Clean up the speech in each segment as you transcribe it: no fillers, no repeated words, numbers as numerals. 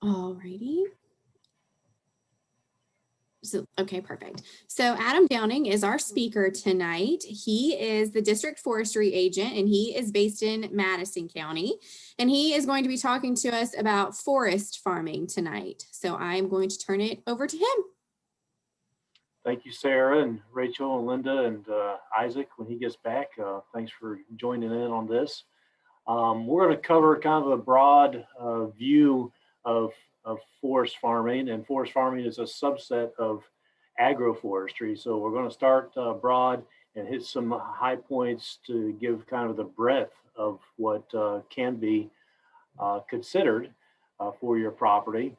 Alrighty. So, okay, perfect. So Adam Downing is our speaker tonight. He is the district forestry agent and he is based in Madison County. And he is going to be talking to us about forest farming tonight. So I'm going to turn it over to him. Thank you, Sarah and Rachel and Linda and Isaac when he gets back. Thanks for joining in on this. We're going to cover kind of a broad view of forest farming, and forest farming is a subset of agroforestry. So we're going to start broad and hit some high points to give kind of the breadth of what can be considered for your property.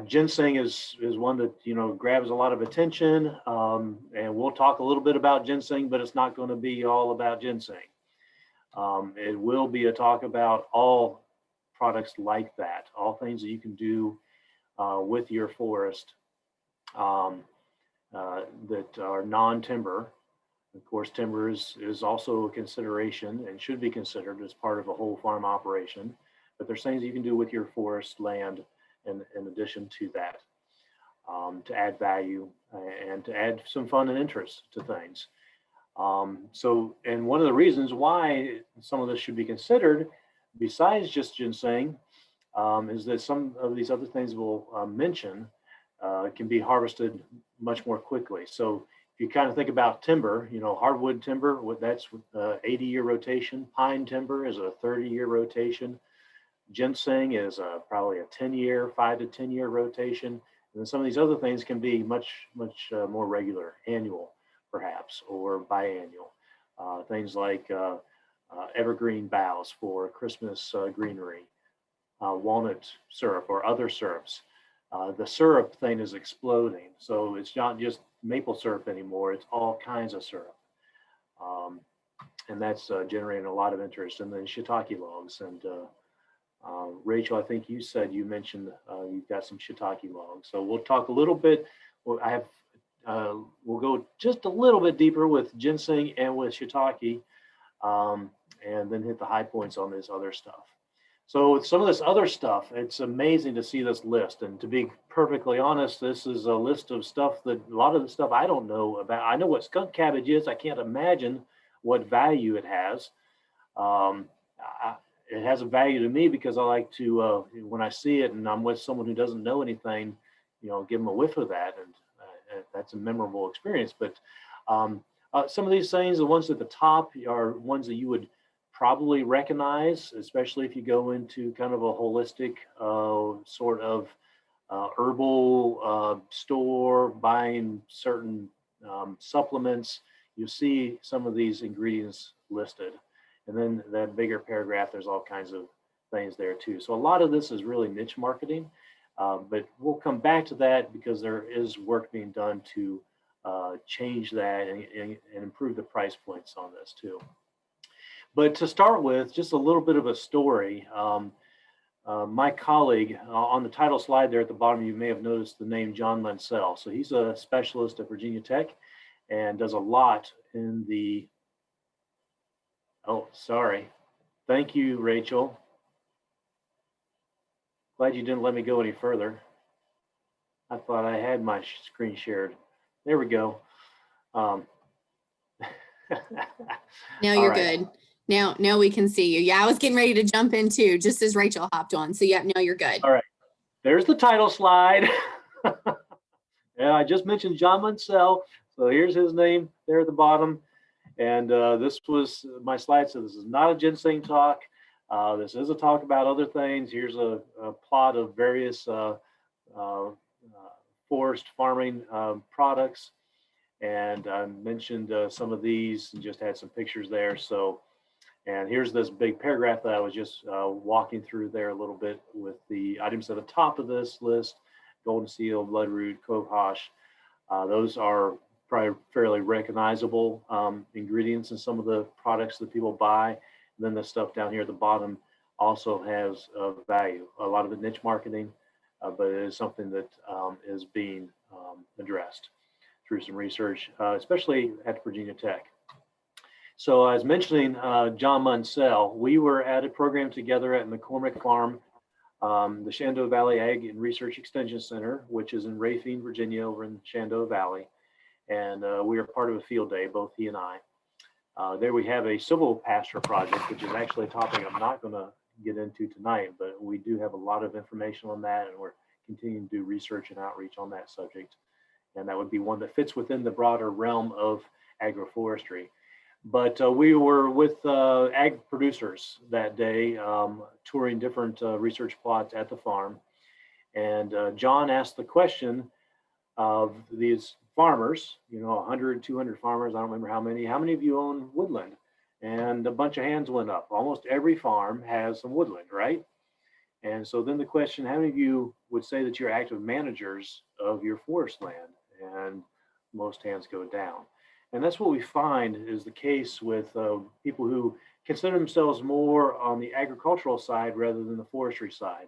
Ginseng is one that grabs a lot of attention, and we'll talk a little bit about ginseng, but it's not going to be all about ginseng. It will be a talk about all products like that, all things that you can do with your forest that are non-timber. Of course, timber is also a consideration and should be considered as part of a whole farm operation, but there's things you can do with your forest land in addition to that to add value and to add some fun and interest to things. And one of the reasons why some of this should be considered, besides just ginseng, is that some of these other things we'll mention can be harvested much more quickly. So if you kind of think about timber, hardwood timber, that's 80-year rotation. Pine timber is a 30-year rotation. Ginseng is probably a 10-year, 5 to 10-year rotation. And then some of these other things can be much more regular, annual, perhaps, or biannual. Things like evergreen boughs for Christmas greenery, walnut syrup or other syrups. The syrup thing is exploding. So it's not just maple syrup anymore, it's all kinds of syrup. And that's generating a lot of interest. And then shiitake logs. And Rachel, I think you mentioned you've got some shiitake logs. So we'll talk a little bit. We'll go just a little bit deeper with ginseng and with shiitake, and then hit the high points on this other stuff. So with some of this other stuff, it's amazing to see this list. And to be perfectly honest, this is a list of stuff that a lot of the stuff I don't know about. I know what skunk cabbage is. I can't imagine what value it has. It has a value to me because I like to, when I see it and I'm with someone who doesn't know anything, give them a whiff of that. And that's a memorable experience. But some of these things, the ones at the top are ones that you would probably recognize, especially if you go into kind of a holistic sort of herbal store, buying certain supplements. You see some of these ingredients listed. And then that bigger paragraph, there's all kinds of things there too. So a lot of this is really niche marketing, but we'll come back to that because there is work being done to change that and improve the price points on this too. But to start with, just a little bit of a story. My colleague on the title slide there at the bottom, you may have noticed the name John Mansell. So he's a specialist at Virginia Tech and does a lot in the, oh, sorry. Thank you, Rachel. Glad you didn't let me go any further. I thought I had my screen shared. There we go. Now you're right. Good. Now we can see you. Yeah, I was getting ready to jump in too, just as Rachel hopped on. So yeah, now you're good. All right. There's the title slide. Yeah, I just mentioned John Mansell. So here's his name there at the bottom. And this was my slide. So this is not a ginseng talk. This is a talk about other things. Here's a plot of various forest farming products. And I mentioned some of these and just had some pictures there. So, and here's this big paragraph that I was just walking through there a little bit with the items at the top of this list: golden seal, bloodroot, cove hash. Those are probably fairly recognizable ingredients in some of the products that people buy. And then the stuff down here at the bottom also has value. A lot of it niche marketing, but it is something that is being addressed through some research, especially at Virginia Tech. So I was mentioning John Mansell. We were at a program together at McCormick Farm the Shenandoah Valley Ag and Research Extension Center, which is in Racine, Virginia, over in Shenandoah Valley. And we are part of a field day, both he and I. There we have a silvopasture project, which is actually a topic I'm not going to get into tonight, but we do have a lot of information on that, and we're continuing to do research and outreach on that subject. And that would be one that fits within the broader realm of agroforestry. But we were with ag producers that day, touring different research plots at the farm. And John asked the question of these farmers, 100, 200 farmers, I don't remember how many of you own woodland? And a bunch of hands went up. Almost every farm has some woodland, right? And so then the question, how many of you would say that you're active managers of your forest land? And most hands go down. And that's what we find is the case with people who consider themselves more on the agricultural side rather than the forestry side,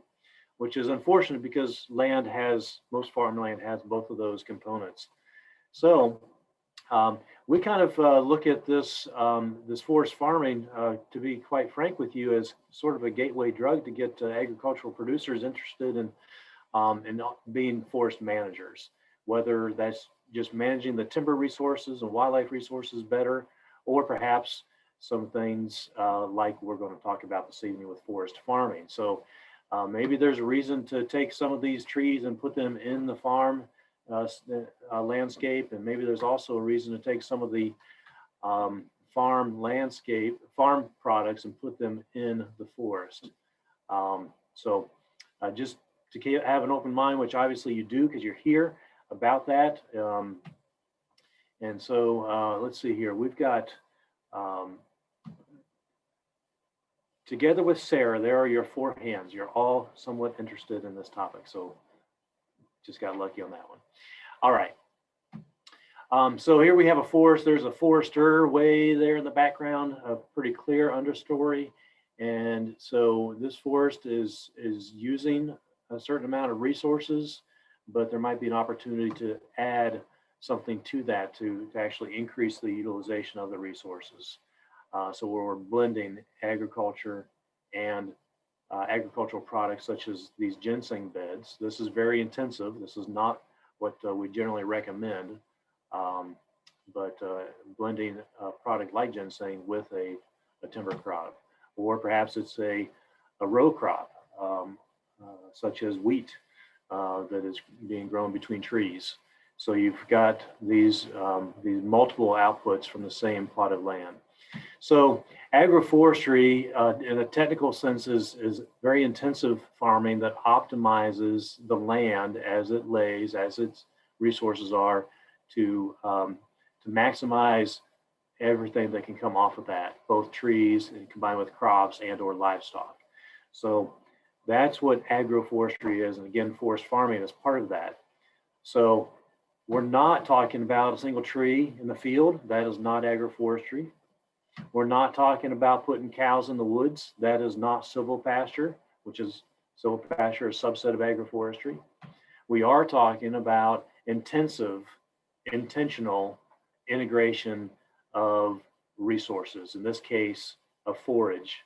which is unfortunate because most farmland has both of those components. So we kind of look at this forest farming, to be quite frank with you, as sort of a gateway drug to get agricultural producers interested in being forest managers, whether that's just managing the timber resources and wildlife resources better, or perhaps some things like we're going to talk about this evening with forest farming. So maybe there's a reason to take some of these trees and put them in the farm landscape, and maybe there's also a reason to take some of the farm products and put them in the forest. So just to have an open mind, which obviously you do because you're here, about that. And so let's see here. We've got, together with Sarah, there are your 4 hands. You're all somewhat interested in this topic. So just got lucky on that one. All right. So here we have a forest. There's a forester way there in the background, a pretty clear understory. And so this forest is using a certain amount of resources, but there might be an opportunity to add something to that to actually increase the utilization of the resources. So where we're blending agriculture and agricultural products such as these ginseng beds. This is very intensive. This is not what we generally recommend, but blending a product like ginseng with a timber crop, or perhaps it's a row crop such as wheat that is being grown between trees. So you've got these multiple outputs from the same plot of land. So agroforestry, in a technical sense, is very intensive farming that optimizes the land as it lays, as its resources are, to maximize everything that can come off of that, both trees and combined with crops and or livestock. So that's what agroforestry is. And again, forest farming is part of that. So we're not talking about a single tree in the field. That is not agroforestry. We're not talking about putting cows in the woods. That is not silvopasture, which is silvopasture, a subset of agroforestry. We are talking about intentional integration of resources, in this case, a forage,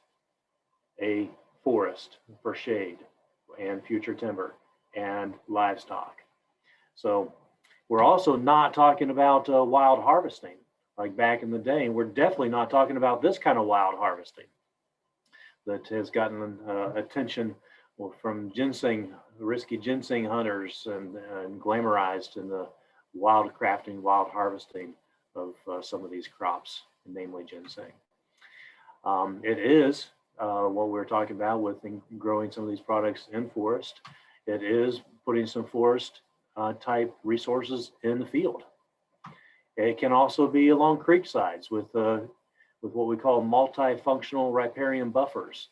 a forest for shade and future timber and livestock. So we're also not talking about wild harvesting like back in the day. And we're definitely not talking about this kind of wild harvesting that has gotten attention from risky ginseng hunters and glamorized in the wild crafting, wild harvesting of some of these crops, namely ginseng. It is what we're talking about with growing some of these products in forest. It is putting some forest type resources in the field. It can also be along creek sides with what we call multifunctional riparian buffers.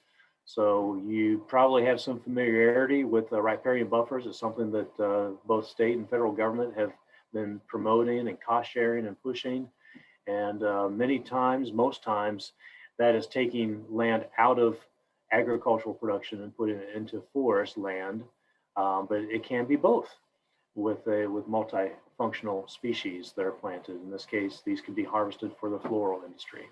So you probably have some familiarity with riparian buffers. It's something that both state and federal government have been promoting and cost sharing and pushing. And most times, that is taking land out of agricultural production and putting it into forest land. But it can be both with multifunctional species that are planted. In this case, these could be harvested for the floral industry.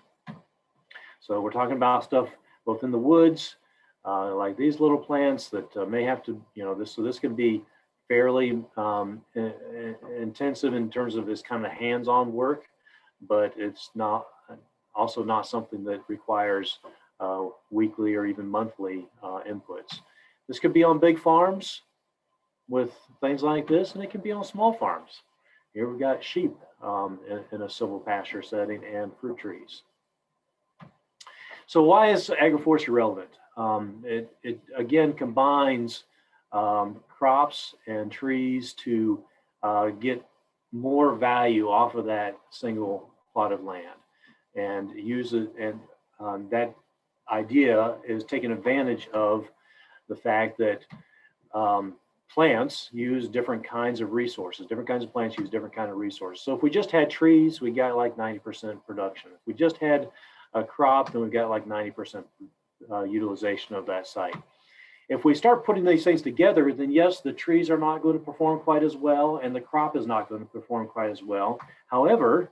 So we're talking about stuff both in the woods, like these little plants that may have to, so this can be fairly intensive in terms of this kind of hands-on work, but it's not also not something that requires weekly or even monthly inputs. This could be on big farms with things like this, and it can be on small farms. Here we've got sheep in a silvopasture setting and fruit trees. So why is agroforestry relevant? It again combines crops and trees to get more value off of that single plot of land, and use it. And that idea is taking advantage of the fact that plants use different kinds of resources. Different kinds of plants use different kinds of resources. So if we just had trees, we got like 90% production. If we just had a crop, then we've got like 90% utilization of that site. If we start putting these things together, then yes, the trees are not going to perform quite as well, and the crop is not going to perform quite as well. However,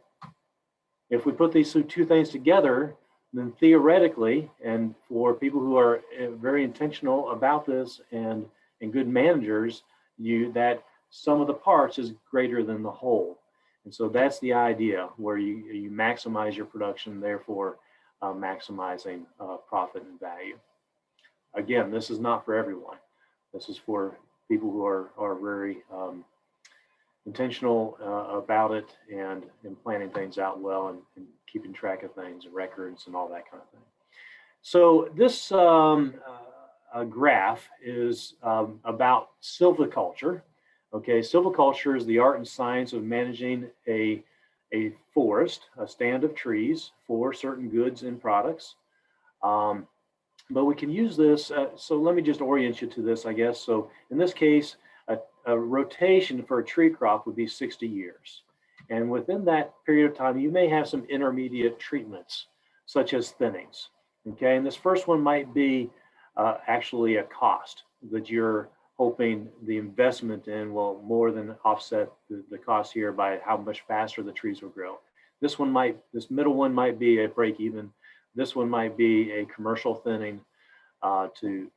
if we put these two things together, then theoretically, and for people who are very intentional about this and good managers, that sum of the parts is greater than the whole. And so that's the idea, where you maximize your production, therefore maximizing profit and value. Again, this is not for everyone. This is for people who are very intentional about it and planning things out well and keeping track of things and records and all that kind of thing. So this graph is about silviculture. Okay, silviculture is the art and science of managing a forest, a stand of trees for certain goods and products. But we can use this, so let me just orient you to this, I guess. So in this case, a rotation for a tree crop would be 60 years. And within that period of time, you may have some intermediate treatments, such as thinnings. Okay, and this first one might be actually a cost that you're hoping the investment in will more than offset the cost here by how much faster the trees will grow. This middle one might be a break even. This one might be a commercial thinning to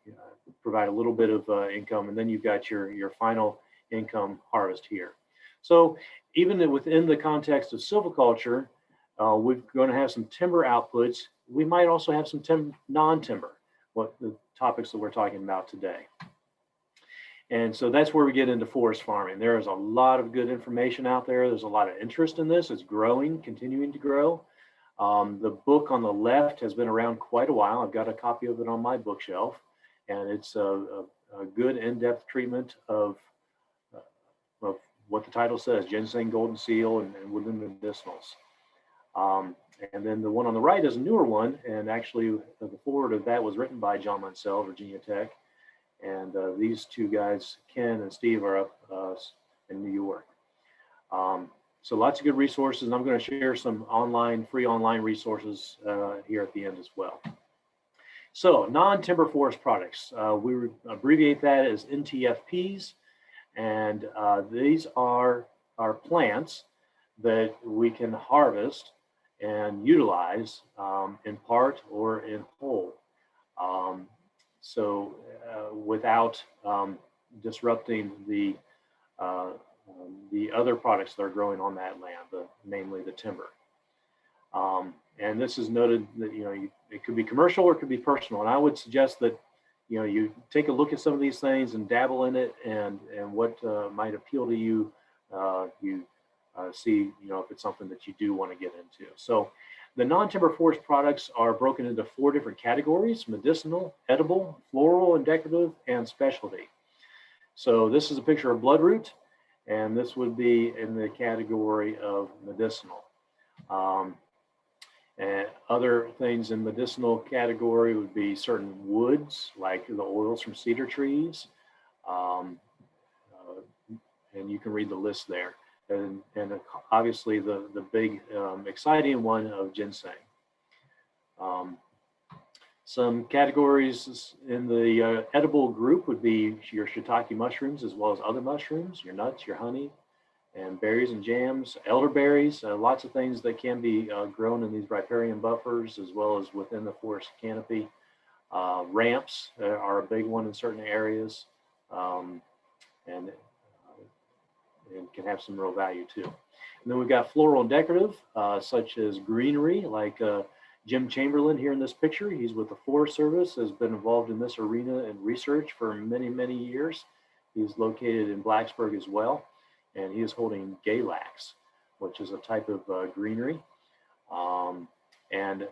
provide a little bit of income, and then you've got your final income harvest here. So even within the context of silviculture, we're going to have some timber outputs. We might also have some non-timber, what the topics that we're talking about today. And so that's where we get into forest farming. There is a lot of good information out there. There's a lot of interest in this. It's growing, continuing to grow. The book on the left has been around quite a while. I've got a copy of it on my bookshelf, and it's a good in-depth treatment of what the title says, ginseng, golden seal, and woodland medicinals. And then the one on the right is a newer one, and actually the foreword of that was written by John Munsell, Virginia Tech. And these two guys, Ken and Steve, are up in New York. So lots of good resources, and I'm going to share some free online resources here at the end as well. So non-timber forest products, we abbreviate that as NTFPs, and these are plants that we can harvest and utilize in part or in whole. Without disrupting the other products that are growing on that land, namely the timber. And this is noted that it could be commercial or it could be personal. And I would suggest that you take a look at some of these things and dabble in it, and what might appeal to you. You see if it's something that you do want to get into. So the non-timber forest products are broken into 4 different categories: medicinal, edible, floral and decorative, and specialty. So this is a picture of bloodroot, and this would be in the category of medicinal. And other things in medicinal category would be certain woods, like the oils from cedar trees. And you can read the list there. And obviously the big exciting one of ginseng. Some categories in the edible group would be your shiitake mushrooms, as well as other mushrooms, your nuts, your honey, and berries and jams, elderberries, lots of things that can be grown in these riparian buffers, as well as within the forest canopy. Ramps are a big one in certain areas, and can have some real value too. And then we've got floral and decorative, such as greenery, like Jim Chamberlain here in this picture. He's with the Forest Service, has been involved in this arena and research for many, many years. He's located in Blacksburg as well, and he is holding Galax, which is a type of greenery. And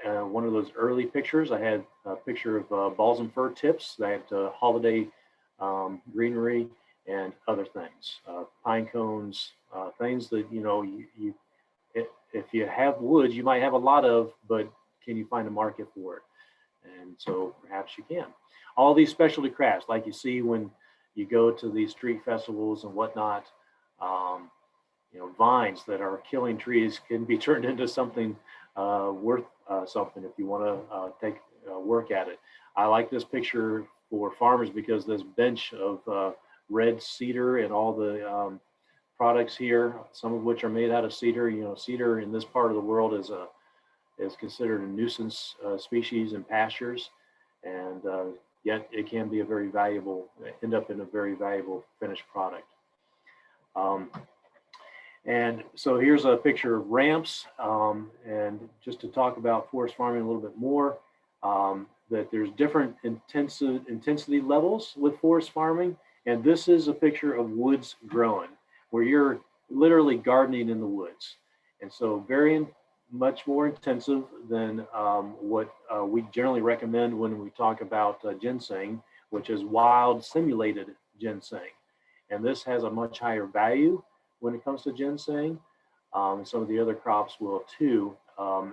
one of those early pictures, I had a picture of balsam fir tips, that holiday greenery, and other things, pine cones, things that, you know, if you have woods, you might have a lot of, but can you find a market for it? And so perhaps you can. All these specialty crafts, like you see when you go to these street festivals and whatnot, you know, vines that are killing trees can be turned into something worth something if you want to take work at it. I like this picture for farmers because this bench of red cedar and all the products here, some of which are made out of cedar. You know, cedar in this part of the world is considered a nuisance species in pastures, and yet it can be a very valuable, end up in a very valuable finished product. And so here's a picture of ramps, and just to talk about forest farming a little bit more, that there's different intensity levels with forest farming. And this is a picture of woods growing, where you're literally gardening in the woods. And so very much more intensive than what we generally recommend when we talk about ginseng, which is wild simulated ginseng. And this has a much higher value when it comes to ginseng. Some of the other crops will too.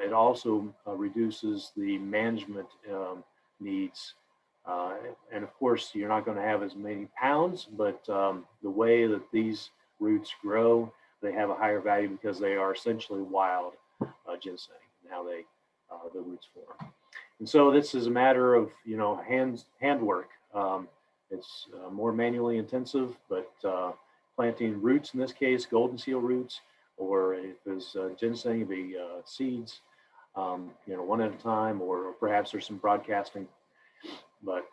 It also reduces the management needs. And of course, you're not going to have as many pounds, but the way that these roots grow, they have a higher value because they are essentially wild ginseng and how they the roots form. And so this is a matter of, you know, handwork. It's more manually intensive, but planting roots, in this case, golden seal roots, or if it's ginseng, it'd be seeds, you know, one at a time, or perhaps there's some broadcasting. But,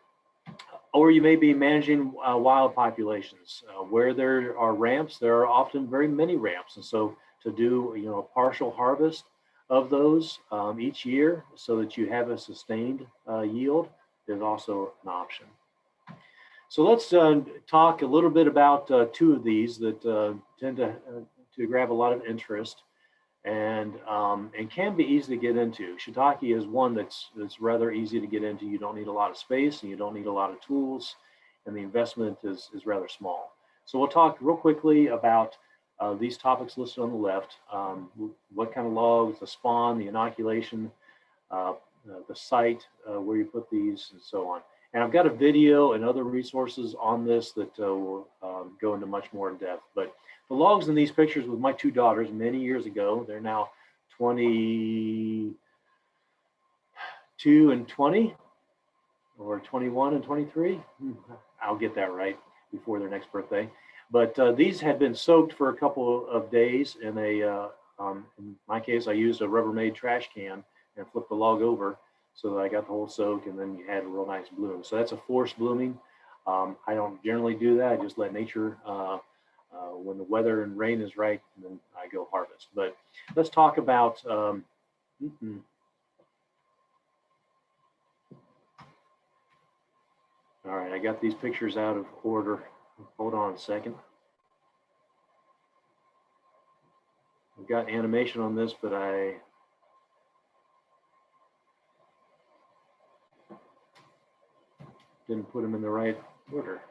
or you may be managing wild populations. Where there are ramps, there are often very many ramps. And so to do, you know, a partial harvest of those each year so that you have a sustained yield is also an option. So let's talk a little bit about two of these that tend to grab a lot of interest and can be easy to get into. Shiitake is one that's rather easy to get into. You don't need a lot of space and you don't need a lot of tools, and the investment is rather small. So we'll talk real quickly about these topics listed on the left: what kind of logs, the spawn, the inoculation, the site where you put these, and so on. And I've got a video and other resources on this that will go into much more in depth. But the logs in these pictures with my two daughters many years ago, they're now 22 and 20, or 21 and 23. I'll get that right before their next birthday. But these had been soaked for a couple of days in a, in my case, I used a Rubbermaid trash can and flipped the log over so that I got the whole soak, and then you had a real nice bloom. So that's a forced blooming. I don't generally do that. I just let nature, when the weather and rain is right, and then I go harvest. But let's talk about, all right, I got these pictures out of order. Hold on a second. I've got animation on this, but I didn't put them in the right order.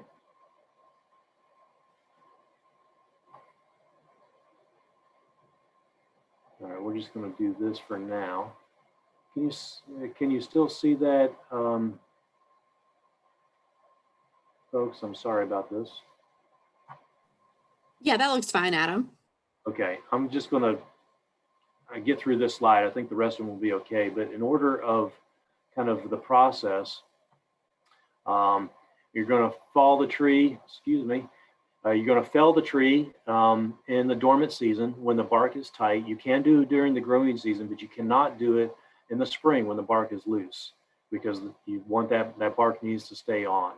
All right, we're just going to do this for now. Can you still see that, folks? I'm sorry about this. Yeah, that looks fine, Adam. Okay, I'm just going to get through this slide. I think the rest of them will be okay. But in order of kind of the process, you're going to fall the tree, excuse me, you're going to fell the tree in the dormant season when the bark is tight. You can do it during the growing season, but you cannot do it in the spring when the bark is loose. because you want that bark needs to stay on.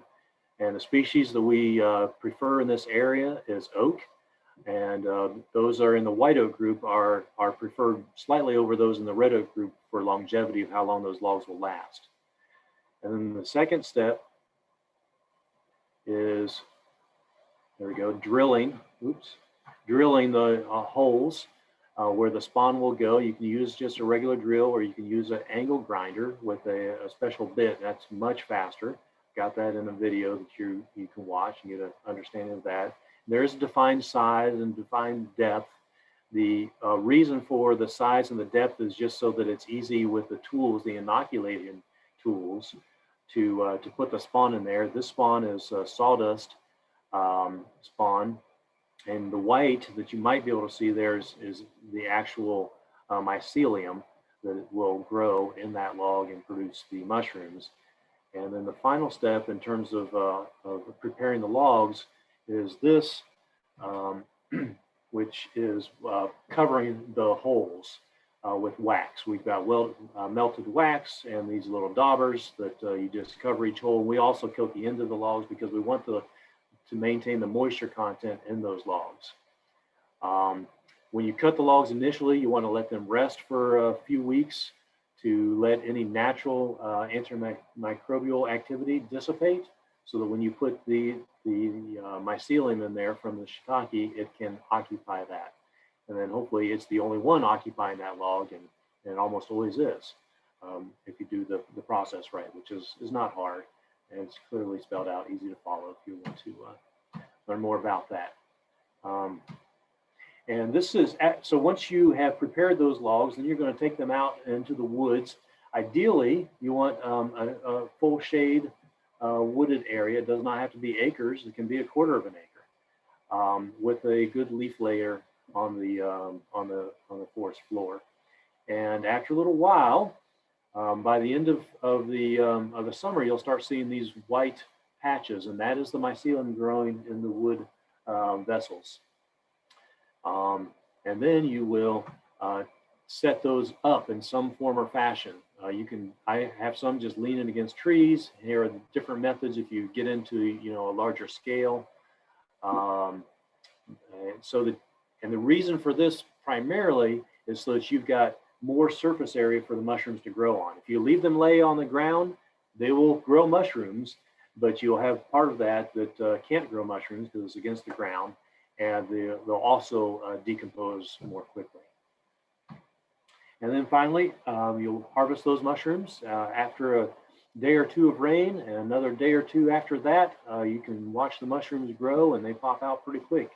And the species that we prefer in this area is oak. And those are in the white oak group are preferred slightly over those in the red oak group for longevity of how long those logs will last. And then the second step is, there we go, drilling the holes where the spawn will go. You can use just a regular drill, or you can use an angle grinder with a special bit. That's much faster. Got that in a video that you can watch and get an understanding of that. There's a defined size and defined depth. The reason for the size and the depth is just so that it's easy with the tools, the inoculating tools, to put the spawn in there. This spawn is sawdust spawn, and the white that you might be able to see there is the actual mycelium that will grow in that log and produce the mushrooms. And then the final step in terms of preparing the logs is this, which is covering the holes with wax. We've got melted wax and these little daubers that you just cover each hole. We also coat the end of the logs because we want to maintain the moisture content in those logs. When you cut the logs initially, you want to let them rest for a few weeks to let any natural antimicrobial activity dissipate, so that when you put the mycelium in there from the shiitake, it can occupy that. And then hopefully it's the only one occupying that log, and it almost always is, if you do the process right, which is not hard, and it's clearly spelled out, easy to follow if you want to learn more about that. And this is, so once you have prepared those logs, then you're going to take them out into the woods. Ideally, you want a full shade wooded area. It does not have to be acres. It can be 1/4 of an acre with a good leaf layer on the forest floor. And after a little while, by the end of the summer, you'll start seeing these white patches, and that is the mycelium growing in the wood vessels. And then you will set those up in some form or fashion. I have some just leaning against trees. Here are the different methods if you get into a larger scale. And the reason for this primarily is so that you've got more surface area for the mushrooms to grow on. If you leave them lay on the ground, they will grow mushrooms, but you'll have part of that can't grow mushrooms because it's against the ground, and they'll also decompose more quickly. And then finally, you'll harvest those mushrooms after a day or two of rain, and another day or two after that, you can watch the mushrooms grow, and they pop out pretty quick.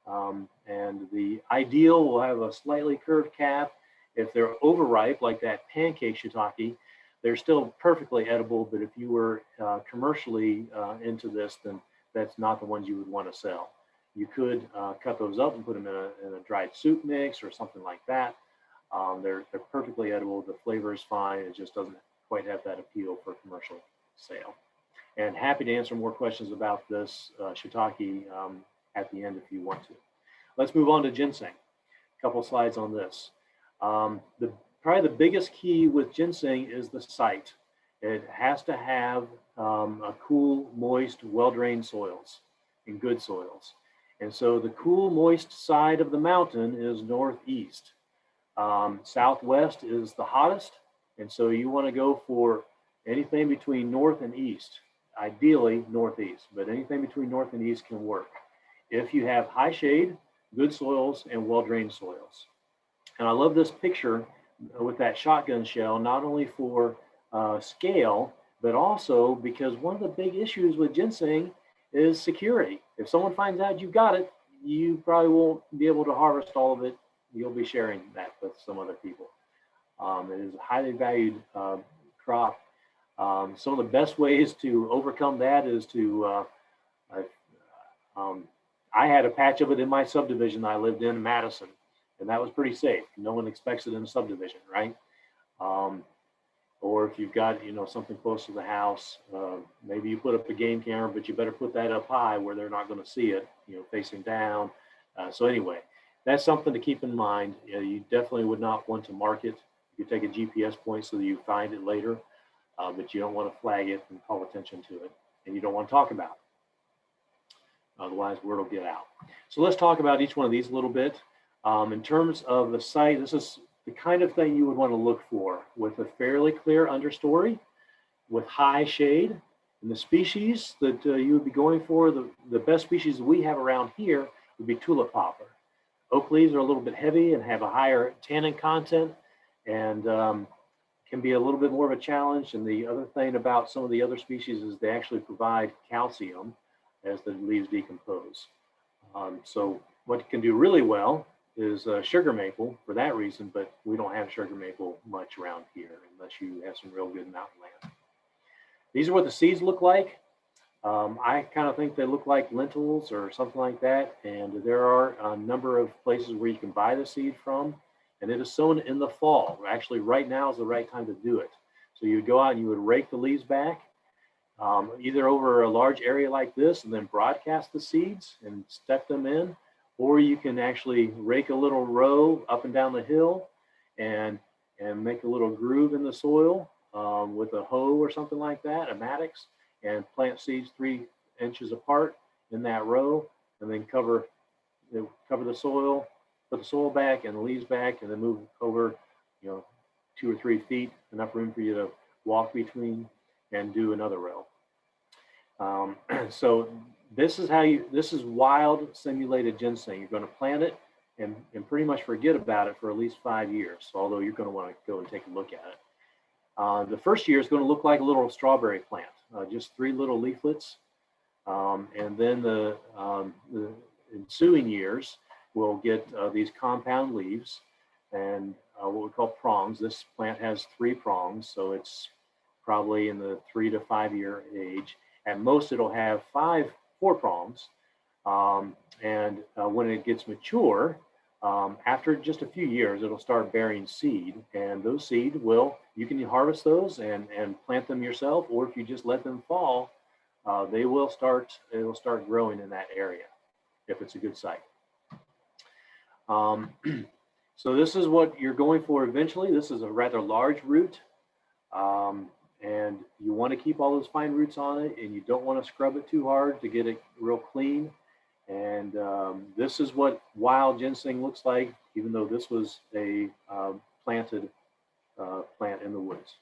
And the ideal will have a slightly curved cap. If they're overripe, like that pancake shiitake, they're still perfectly edible, but if you were commercially into this, then that's not the ones you would want to sell. You could cut those up and put them in a dried soup mix or something like that. They're perfectly edible. The flavor is fine. It just doesn't quite have that appeal for commercial sale. And happy to answer more questions about this shiitake at the end if you want to. Let's move on to ginseng. A couple slides on this. Probably the biggest key with ginseng is the site. It has to have a cool, moist, well-drained soils and good soils. And so the cool, moist side of the mountain is northeast. Southwest is the hottest. And so you want to go for anything between north and east, ideally northeast, but anything between north and east can work. If you have high shade, good soils, and well-drained soils. And I love this picture with that shotgun shell, not only for scale, but also because one of the big issues with ginseng is security. If someone finds out you've got it, you probably won't be able to harvest all of it. You'll be sharing that with some other people. It is a highly valued crop. Some of the best ways to overcome that is to, I had a patch of it in my subdivision I lived in Madison, and that was pretty safe. No one expects it in a subdivision, right? Or if you've got, something close to the house, maybe you put up a game camera, but you better put that up high where they're not going to see it, facing down. So anyway, that's something to keep in mind. You definitely would not want to mark it. You take a GPS point so that you find it later. but you don't want to flag it and call attention to it, and you don't want to talk about it. Otherwise, word will get out. So let's talk about each one of these a little bit. In terms of the site, this is the kind of thing you would want to look for, with a fairly clear understory, with high shade. And the species that you would be going for, the best species we have around here would be tulip poplar. Oak leaves are a little bit heavy and have a higher tannin content, and can be a little bit more of a challenge. And the other thing about some of the other species is they actually provide calcium as the leaves decompose. So what can do really well is sugar maple for that reason, but we don't have sugar maple much around here unless you have some real good mountain land. These are what the seeds look like. I kind of think they look like lentils or something like that. And there are a number of places where you can buy the seed from. And it is sown in the fall. Actually, right now is the right time to do it. So you would go out and you would rake the leaves back, either over a large area like this and then broadcast the seeds and step them in. Or you can actually rake a little row up and down the hill and make a little groove in the soil with a hoe or something like that, a mattocks, and plant seeds 3 inches apart in that row, and then cover the soil, put the soil back and the leaves back, and then move over, 2 or 3 feet, enough room for you to walk between, and do another row. So this is wild simulated ginseng. You're going to plant it and pretty much forget about it for at least 5 years, although you're going to want to go and take a look at it. The first year is going to look like a little strawberry plant, just 3 little leaflets. And then the ensuing years will get these compound leaves and what we call prongs. This plant has 3 prongs, so it's probably in the 3 to 5 year age. At most, it'll have 4 prongs. And when it gets mature, after just a few years, it'll start bearing seed, and those seed you can harvest those and plant them yourself, or if you just let them fall, it will start growing in that area if it's a good site. So this is what you're going for eventually. This is a rather large root, and you want to keep all those fine roots on it, and you don't want to scrub it too hard to get it real clean. And this is what wild ginseng looks like, even though this was a planted plant in the woods.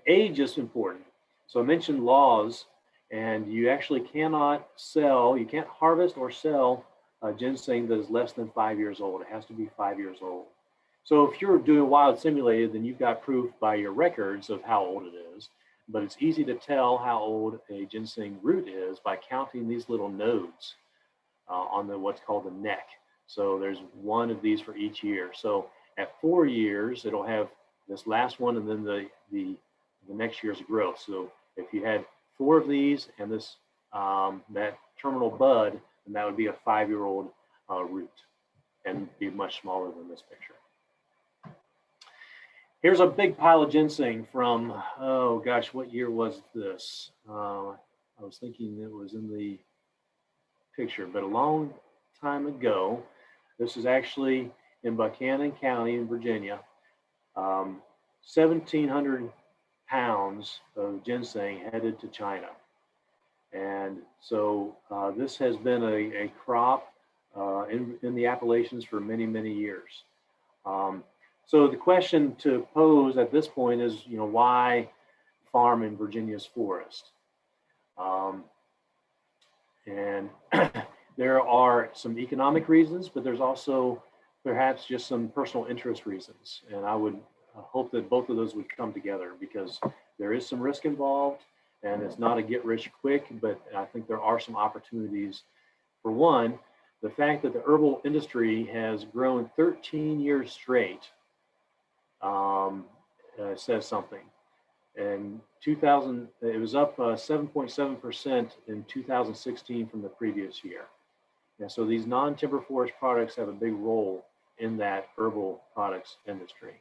Age is important. So I mentioned laws, and you actually cannot you can't harvest or sell ginseng that is less than 5 years old. It has to be 5 years old. So if you're doing wild simulated, then you've got proof by your records of how old it is. But it's easy to tell how old a ginseng root is by counting these little nodes on what's called the neck. So there's 1 of these for each year. So at 4 years, it'll have this last one, and then the next year's growth. So if you had 4 of these and this that terminal bud, then that would be a 5-year-old root, and be much smaller than this picture. Here's a big pile of ginseng from, oh gosh, what year was this? I was thinking it was in the picture, but a long time ago. This is actually in Buchanan County in Virginia. 1,700 pounds of ginseng headed to China. And so this has been a crop in the Appalachians for many, many years. So the question to pose at this point is, why farm in Virginia's forest? And there are some economic reasons, but there's also perhaps just some personal interest reasons. And I would hope that both of those would come together, because there is some risk involved, and it's not a get rich quick, but I think there are some opportunities. For one, the fact that the herbal industry has grown 13 years straight says something. In 2000, it was up 7.7% in 2016 from the previous year. And so these non-timber forest products have a big role in that herbal products industry.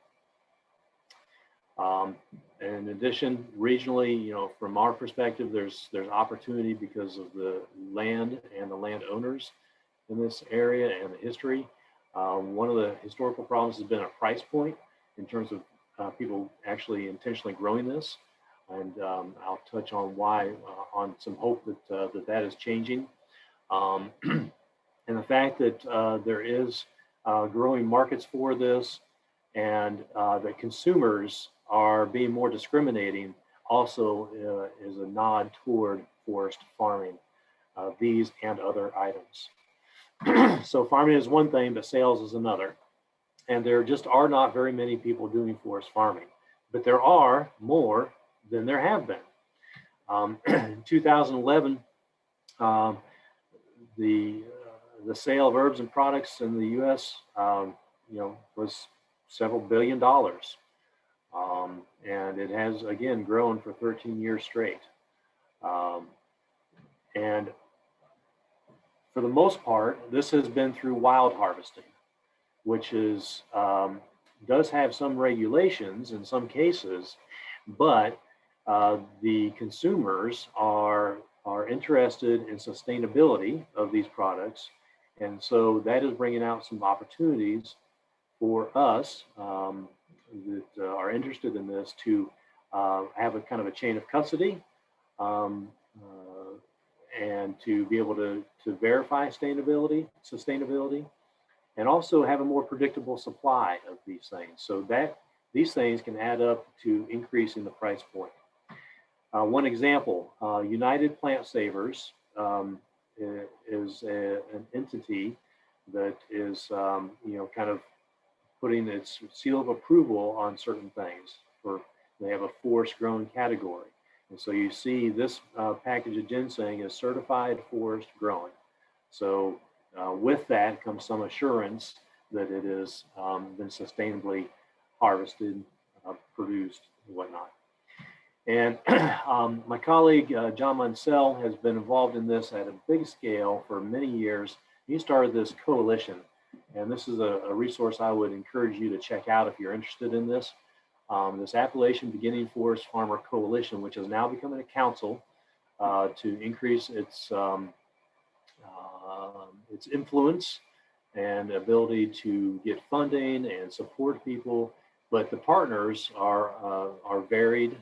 In addition, regionally, from our perspective, there's opportunity because of the land and the landowners in this area and the history. One of the historical problems has been a price point in terms of people actually intentionally growing this. And I'll touch on why, on some hope that that is changing. And the fact that there is growing markets for this, and that consumers are being more discriminating also is a nod toward forest farming, these and other items. So farming is one thing, but sales is another. And there just are not very many people doing forest farming, but there are more than there have been. In 2011, the sale of herbs and products in the U.S. Was several $billion, and it has again grown for 13 years straight. And for the most part, this has been through wild harvesting, which is does have some regulations in some cases, but the consumers are interested in sustainability of these products, and so that is bringing out some opportunities for us that are interested in this to have a kind of a chain of custody, and to be able to verify sustainability, and also have a more predictable supply of these things, so that these things can add up to increasing the price point. One example, United Plant Savers is an entity that is, kind of putting its seal of approval on certain things. They have a forest grown category. And so you see this package of ginseng is certified forest grown. So with that comes some assurance that it has been sustainably harvested, produced, and whatnot. And my colleague, John Munsell, has been involved in this at a big scale for many years. He started this coalition, and this is a resource I would encourage you to check out if you're interested in this. This Appalachian Beginning Forest Farmer Coalition, which is now becoming a council to increase its influence and ability to get funding and support people. But the partners are varied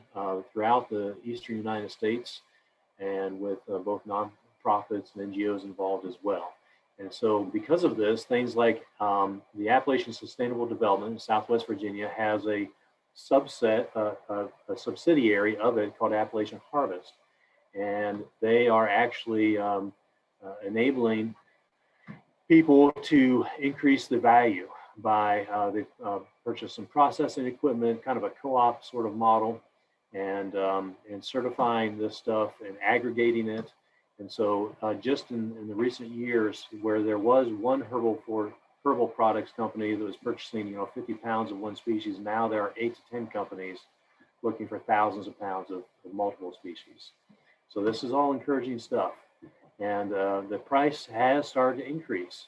throughout the eastern United States, and with both nonprofits and NGOs involved as well. And so because of this, things like the Appalachian Sustainable Development in Southwest Virginia has a subset, a subsidiary of it called Appalachian Harvest. And they are actually enabling people to increase the value by they purchase some processing equipment, kind of a co-op sort of model, and certifying this stuff and aggregating it. And so just in the recent years, where there was one herbal products company that was purchasing 50 pounds of one species, now there are 8 to 10 companies looking for thousands of pounds of multiple species. So this is all encouraging stuff. And the price has started to increase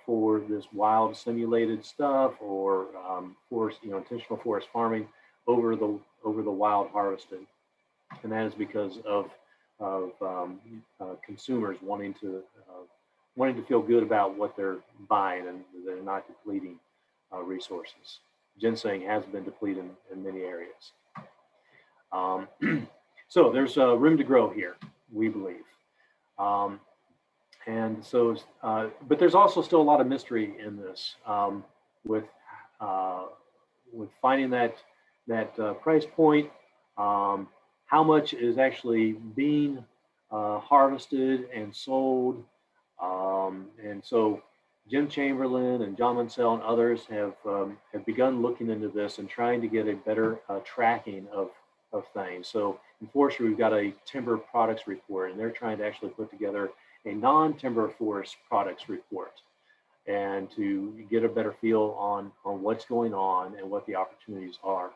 for this wild simulated stuff, or forest, intentional forest farming over the wild harvested, and that is because of consumers wanting to feel good about what they're buying, and they're not depleting resources. Ginseng has been depleted in many areas. So there's room to grow here, we believe. And so, but there's also still a lot of mystery in this, with finding that price point, how much is actually being harvested and sold. And so Jim Chamberlain and John Munsell and others have begun looking into this and trying to get a better tracking of things. So in forestry, we've got a timber products report, and they're trying to actually put together a non-timber forest products report, and to get a better feel on what's going on and what the opportunities are.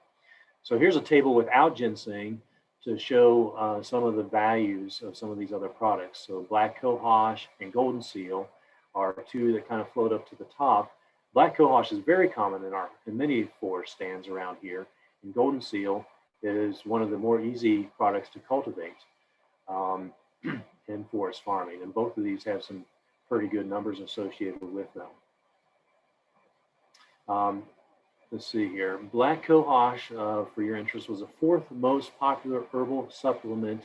So here's a table without ginseng to show some of the values of some of these other products. So black cohosh and golden seal are two that kind of float up to the top. Black cohosh is very common in many forest stands around here, and golden seal is one of the more easy products to cultivate in forest farming, and both of these have some pretty good numbers associated with them. let's see here. Black cohosh, for your interest, was the fourth most popular herbal supplement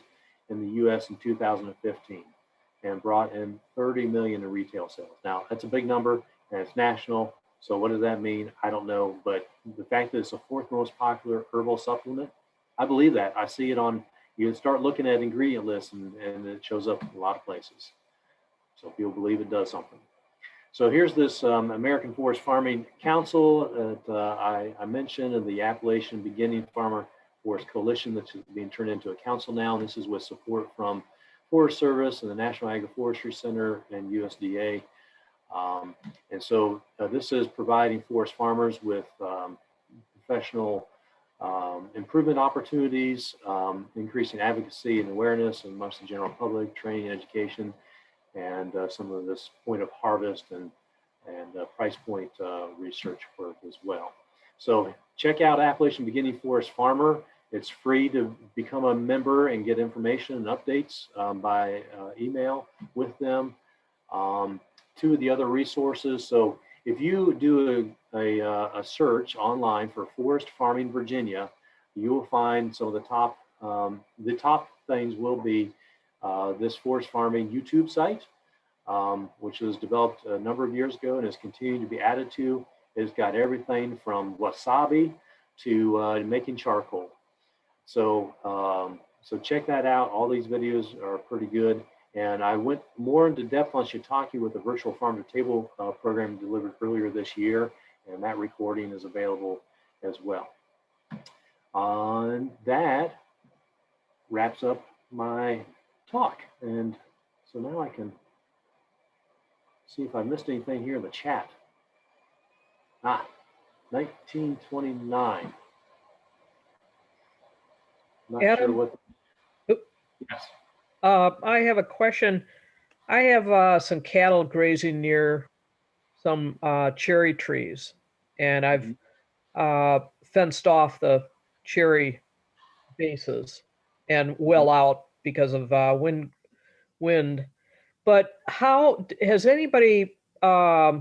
in the U.S. in 2015 and brought in 30 million in retail sales. Now, that's a big number and it's national. So what does that mean? I don't know. But the fact that it's the fourth most popular herbal supplement, I believe that. I see it on, you start looking at ingredient lists and it shows up in a lot of places. So people believe it does something. So here's this American Forest Farming Council that I mentioned, and the Appalachian Beginning Farmer Forest Coalition that's being turned into a council now. And this is with support from Forest Service and the National Agroforestry Center and USDA. And so this is providing forest farmers with professional improvement opportunities, increasing advocacy and awareness amongst the general public, training, education, and some of this point of harvest and price point research work as well. So check out Appalachian Beginning Forest Farmer. It's free to become a member and get information and updates by email with them. Two of the other resources. So if you do a search online for Forest Farming Virginia, you will find some of the top things will be this forest farming YouTube site, which was developed a number of years ago and is continuing to be added to. It's got everything from wasabi to making charcoal. So, so check that out. All these videos are pretty good. And I went more into depth on shiitake with the virtual farm to table program delivered earlier this year. And that recording is available as well. That wraps up my talk. And so now I can see if I missed anything here in the chat. 1929. Not Adam, sure what. Yes. I have a question. I have some cattle grazing near some cherry trees, and I've fenced off the cherry bases and well out because of wind. But how has anybody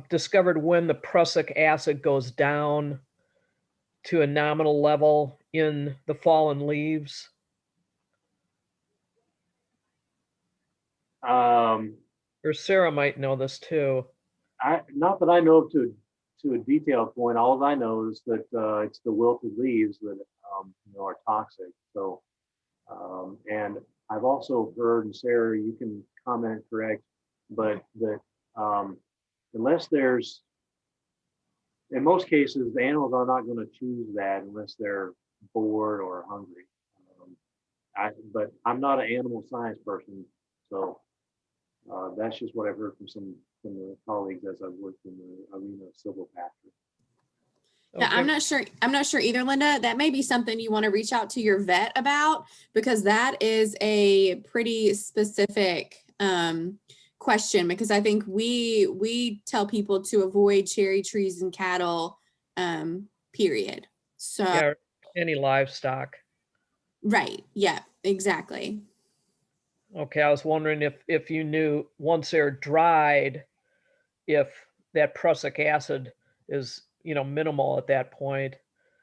discovered when the prussic acid goes down to a nominal level in the fallen leaves? Or Sarah might know this too. Not that I know to a detailed point. All I know is that it's the wilted leaves that are toxic. So, and I've also heard, and Sarah, you can comment, correct, but that unless there's, in most cases, the animals are not going to choose that unless they're bored or hungry. But I'm not an animal science person, so that's just what I've heard from some from the colleagues as I've worked in the arena of silvopasture. Yeah, I'm not sure. I'm not sure either, Linda. That may be something you want to reach out to your vet about, because that is a pretty specific question. Because I think we tell people to avoid cherry trees and cattle, period. So yeah, any livestock. Right. Yeah. Exactly. Okay, I was wondering if you knew once they're dried, if that prussic acid is minimal at that point,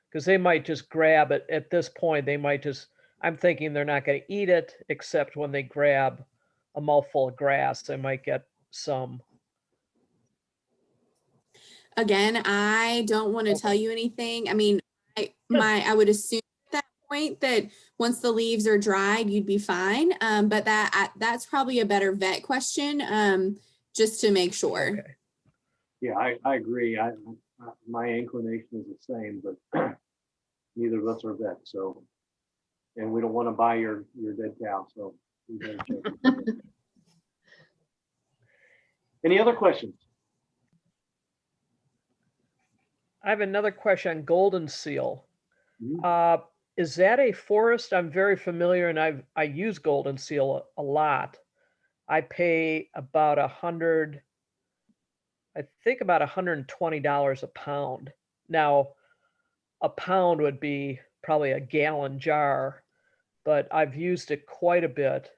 because they might just grab it at this point. They might just, I'm thinking they're not going to eat it except when they grab a mouthful of grass. They might get some. Again, I don't want to tell you anything. I mean, I would assume at that point that once the leaves are dried, you'd be fine. But that's probably a better vet question, just to make sure. Okay. Yeah, I agree. My inclination is the same, but neither of us are vets, so, and we don't want to buy your dead cow, so we better check. Any other questions? I have another question on golden seal. Mhm. Is that a forest? I'm very familiar, and I use golden seal a lot. I pay about $120 a pound. Now, a pound would be probably a gallon jar, but I've used it quite a bit.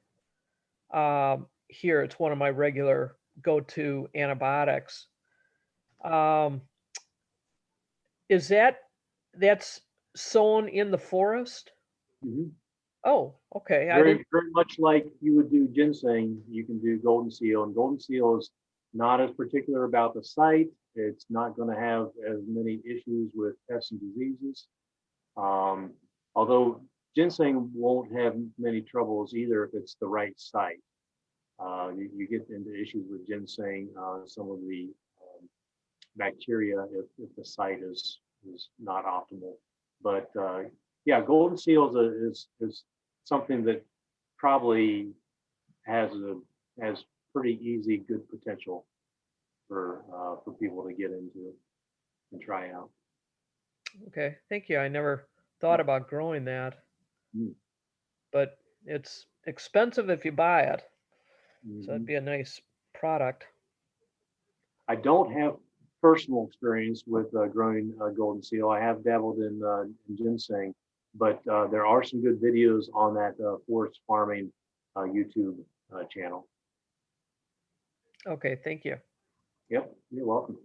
Here, it's one of my regular go-to antibiotics. Is that that's sown in the forest? Mhm. Oh, okay. I didn't. Very much like you would do ginseng, you can do golden seal, and golden seal is not as particular about the site. It's not going to have as many issues with pests and diseases. Although ginseng won't have many troubles either if it's the right site. You get into issues with ginseng, some of the bacteria if the site is not optimal. But yeah, golden seal is something that probably has pretty easy good potential for people to get into and try out. Okay, thank you. I never thought about growing that, Mm. but it's expensive if you buy it. So it'd Mhm. be a nice product. I don't have personal experience with growing golden seal. I have dabbled in ginseng, but there are some good videos on that forest farming YouTube channel. Okay, thank you. Yep, you're welcome.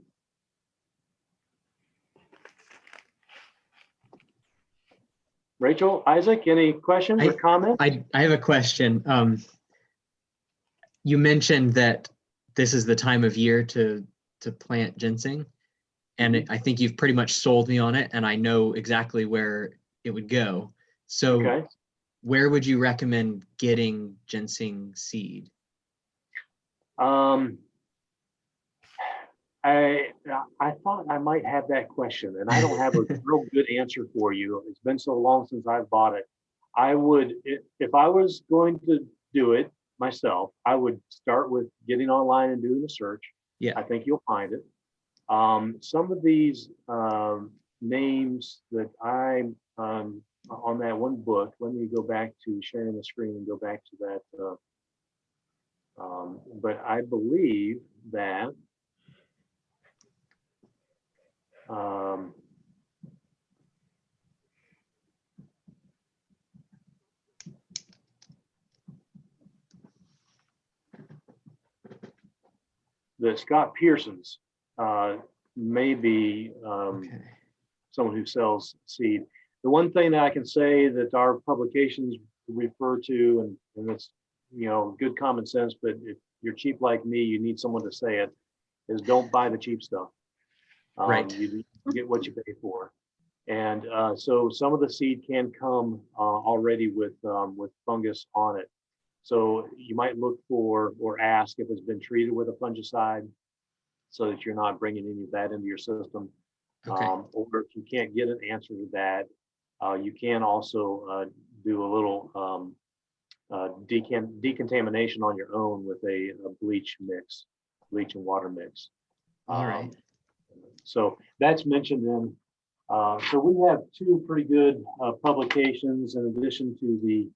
Rachel, Isaac, any questions or comments? I have a question. You mentioned that this is the time of year to plant ginseng, and I think you've pretty much sold me on it, and I know exactly where it would go. So Okay. where would you recommend getting ginseng seed? I thought I might have that question, and I don't have a real good answer for you. It's been so long since I've bought it. I would, if I was going to do it myself, I would start with getting online and doing a search. Yeah. I think you'll find it. Some of these names that I'm on that one book, let me go back to sharing the screen and go back to that. But I believe that the Scott Pearson's may be Okay. someone who sells seed. The one thing that I can say that our publications refer to, and it's good common sense, but if you're cheap like me, you need someone to say it, is don't buy the cheap stuff. Right. You get what you pay for. And so some of the seed can come already with fungus on it. So you might look for or ask if it's been treated with a fungicide so that you're not bringing any of that into your system. Okay. Or if you can't get an answer to that, you can also do a little decontamination on your own with a bleach and water mix. All right. So that's mentioned in. So we have two pretty good publications in addition to the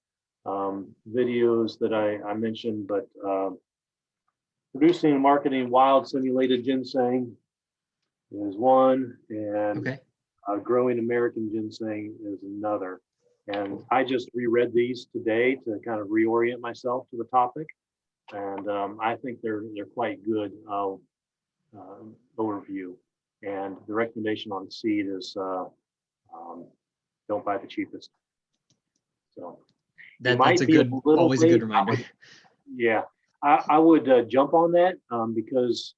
videos that I mentioned, but producing and marketing wild simulated ginseng is one, and Okay. growing American ginseng is another. And I just reread these today to kind of reorient myself to the topic, and I think they're quite good overview. And the recommendation on seed is don't buy the cheapest. So That's might a be a good, little always a good late. reminder. Yeah, I would jump on that because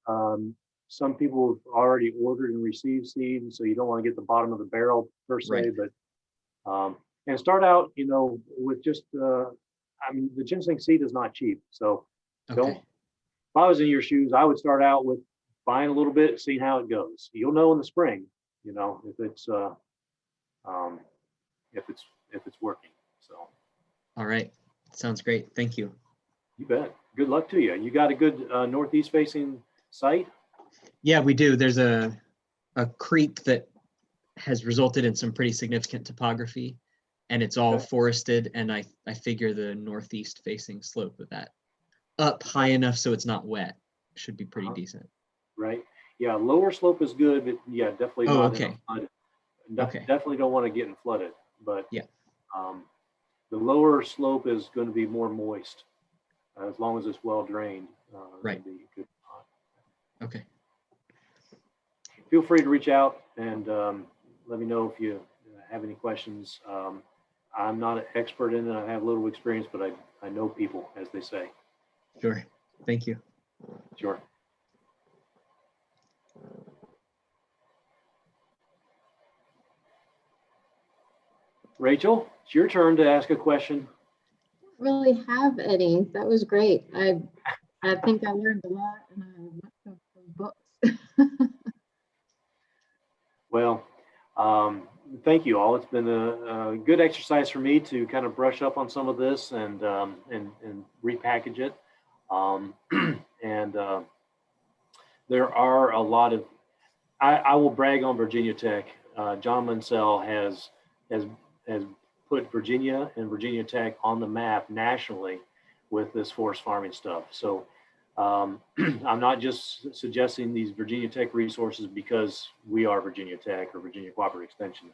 some people have already ordered and received seed, and so you don't want to get the bottom of the barrel per se. Right. But and start out, with just I mean, the ginseng seed is not cheap, so don't. Okay. If I was in your shoes, I would start out with buying a little bit, seeing how it goes. You'll know in the spring, if it's if it's working. So. All right. Sounds great. Thank you. You bet. Good luck to you. You got a good northeast facing site? Yeah, we do. There's a creek that has resulted in some pretty significant topography, and it's all Okay. forested. And I figure the northeast facing slope of that up high enough so it's not wet should be pretty decent. Right. Yeah. Lower slope is good, but yeah, definitely Oh, not okay. in a flood. Okay. Definitely don't want to get flooded, but Yeah. The lower slope is going to be more moist as long as it's well drained. Right. Be good. Okay. Feel free to reach out and let me know if you have any questions. I'm not an expert in it. I have little experience, but I know people, as they say. Sure. Thank you. Sure. Rachel, it's your turn to ask a question. Really have any. That was great. I think I learned a lot and I went through some books. Well, thank you all. It's been a good exercise for me to kind of brush up on some of this and repackage it. There are a lot of, I will brag on Virginia Tech. John Mansell has put Virginia and Virginia Tech on the map nationally with this forest farming stuff. So I'm not just suggesting these Virginia Tech resources because we are Virginia Tech or Virginia Cooperative Extension.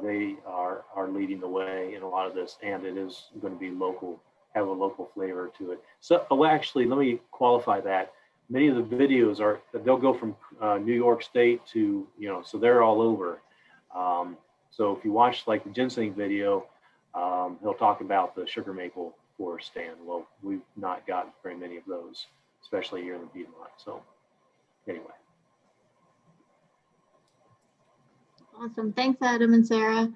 They are leading the way in a lot of this, and it is going to be local, have a local flavor to it. So, actually, let me qualify that. Many of the videos they'll go from New York State to, so they're all over. So if you watch like the ginseng video, he'll talk about the sugar maple forest stand. Well, we've not got very many of those, especially here in the Piedmont. So anyway. Awesome. Thanks, Adam and Sarah.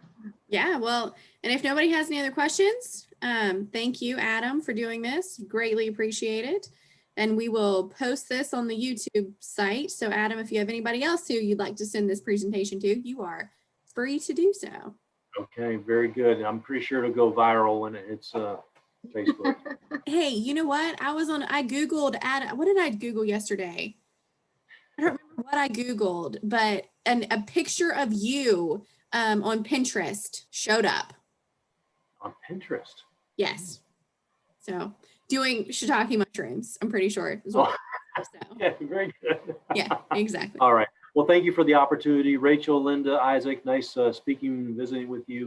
Yeah, well, and if nobody has any other questions, thank you, Adam, for doing this. Greatly appreciate it. And we will post this on the YouTube site. So Adam, if you have anybody else who you'd like to send this presentation to, you are free to do so. Okay, very good. I'm pretty sure it'll go viral when it's Facebook. Hey, you know what? I Googled Adam. What did I Google yesterday? I don't remember what I Googled, but a picture of you on Pinterest showed up. On Pinterest? Yes. So doing shiitake mushrooms, I'm pretty sure. Is Oh, so. yeah, very good. Yeah, exactly. All right. Well, thank you for the opportunity. Rachel, Linda, Isaac, nice speaking, visiting with you.